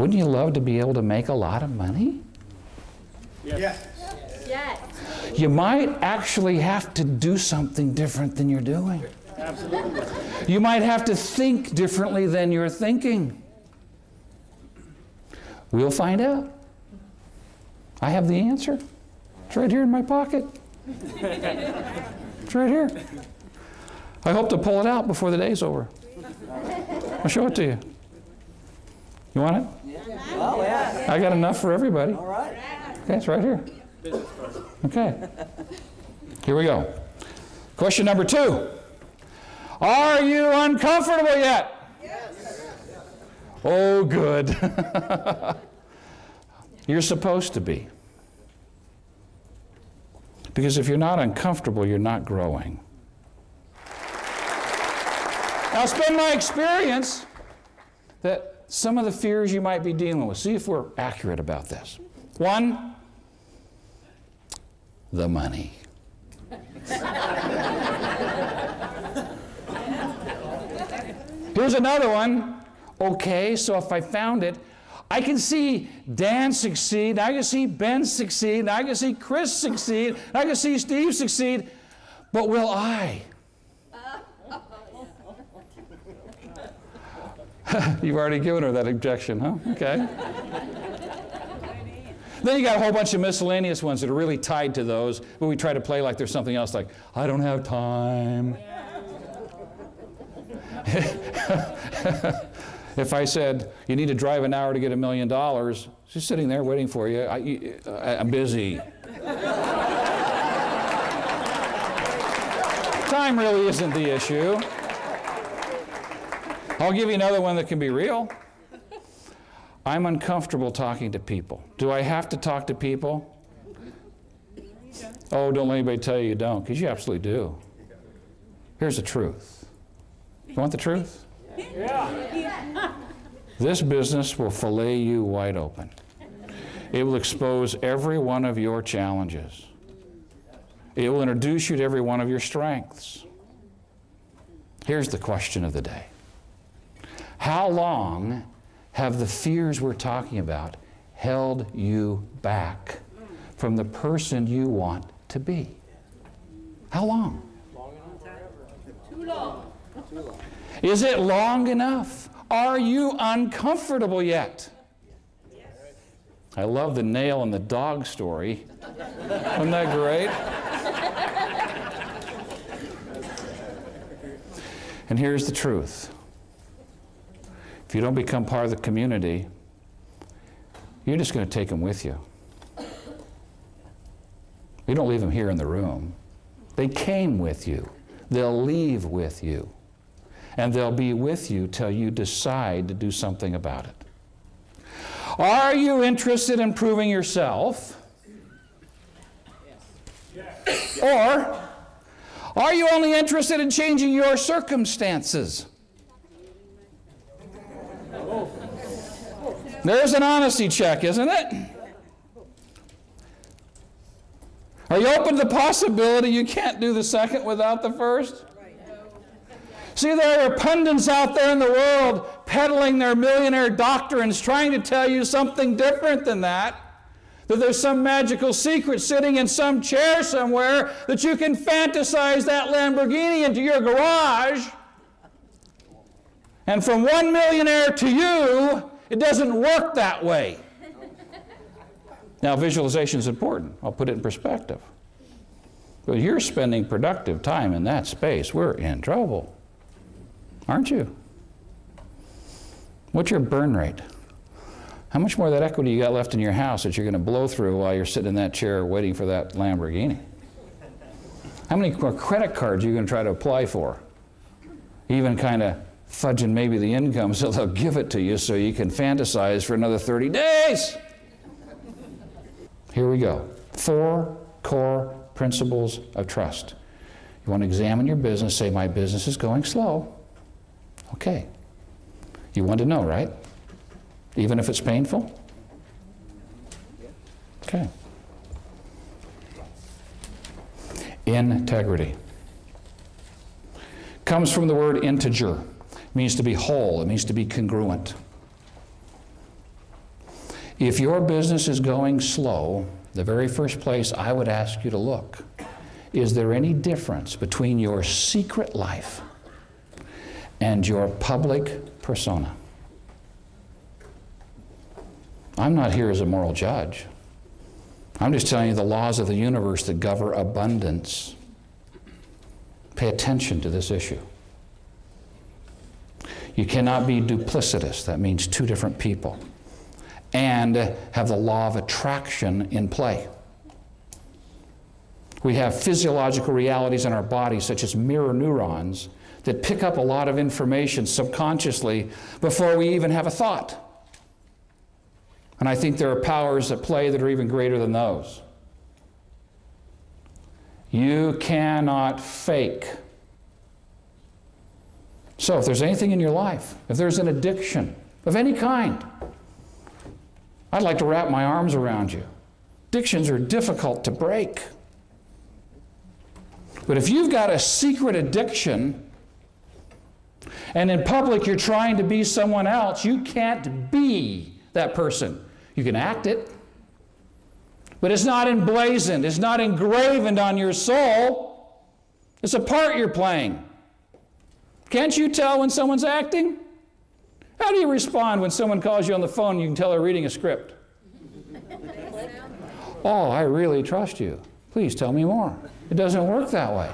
Wouldn't you love to be able to make a lot of money? Yes. Yes. You might actually have to do something different than you're doing. Absolutely. You might have to think differently than you're thinking. We'll find out. I have the answer. It's right here in my pocket. It's right here. I hope to pull it out before the day's over. I'll show it to you. You want it? Oh, yeah. I got enough for everybody. All right. Okay, it's right here. Okay. Here we go. Question number 2. Are you uncomfortable yet? Yes. Oh, good. You're supposed to be. Because if you're not uncomfortable, you're not growing. Now, it's been my experience that some of the fears you might be dealing with, see if we're accurate about this. 1, the money. Here's another one. Okay, so if I found it, I can see Dan succeed, I can see Ben succeed, I can see Chris succeed, I can see Steve succeed, but will I? You've already given her that objection, huh? Okay. Then you got a whole bunch of miscellaneous ones that are really tied to those, but we try to play like there's something else, like, I don't have time. If I said, you need to drive an hour to get $1 million, she's sitting there waiting for you. I'm busy. Time really isn't the issue. I'll give you another one that can be real. I'm uncomfortable talking to people. Do I have to talk to people? Oh, don't let anybody tell you you don't, because you absolutely do. Here's the truth. You want the truth? Yeah. This business will fillet you wide open. It will expose every one of your challenges. It will introduce you to every one of your strengths. Here's the question of the day. How long have the fears we're talking about held you back from the person you want to be? How long? Too long. Is it long enough? Are you uncomfortable yet? Yes. I love the nail in the dog story. Isn't that great? And here's the truth. If you don't become part of the community, you're just going to take them with you. You don't leave them here in the room. They came with you. They'll leave with you. And they'll be with you till you decide to do something about it. Are you interested in proving yourself? Yes. Or are you only interested in changing your circumstances? There's an honesty check, isn't it? Are you open to the possibility you can't do the second without the first? See, there are pundits out there in the world peddling their millionaire doctrines, trying to tell you something different than that. That there's some magical secret sitting in some chair somewhere that you can fantasize that Lamborghini into your garage. And from one millionaire to you, it doesn't work that way. Now, visualization is important. I'll put it in perspective. But you're spending productive time in that space. We're in trouble. Aren't you? What's your burn rate? How much more of that equity you got left in your house that you're going to blow through while you're sitting in that chair waiting for that Lamborghini? How many more credit cards are you going to try to apply for? Even kind of fudging maybe the income so they'll give it to you so you can fantasize for another 30 days. Here we go. 4 core principles of trust. You want to examine your business, say, my business is going slow. Okay. You want to know, right? Even if it's painful? Okay. Integrity. Comes from the word integer. It means to be whole. It means to be congruent. If your business is going slow, the very first place I would ask you to look, is there any difference between your secret life and your public persona? I'm not here as a moral judge. I'm just telling you the laws of the universe that govern abundance. Pay attention to this issue. You cannot be duplicitous, that means two different people, and have the law of attraction in play. We have physiological realities in our bodies, such as mirror neurons, that pick up a lot of information subconsciously before we even have a thought. And I think there are powers at play that are even greater than those. You cannot fake. So if there's anything in your life, if there's an addiction of any kind, I'd like to wrap my arms around you. Addictions are difficult to break. But if you've got a secret addiction, and in public you're trying to be someone else, you can't be that person. You can act it, but it's not emblazoned, it's not engraven on your soul. It's a part you're playing. Can't you tell when someone's acting? How do you respond when someone calls you on the phone and you can tell they're reading a script? Oh, I really trust you. Please tell me more. It doesn't work that way.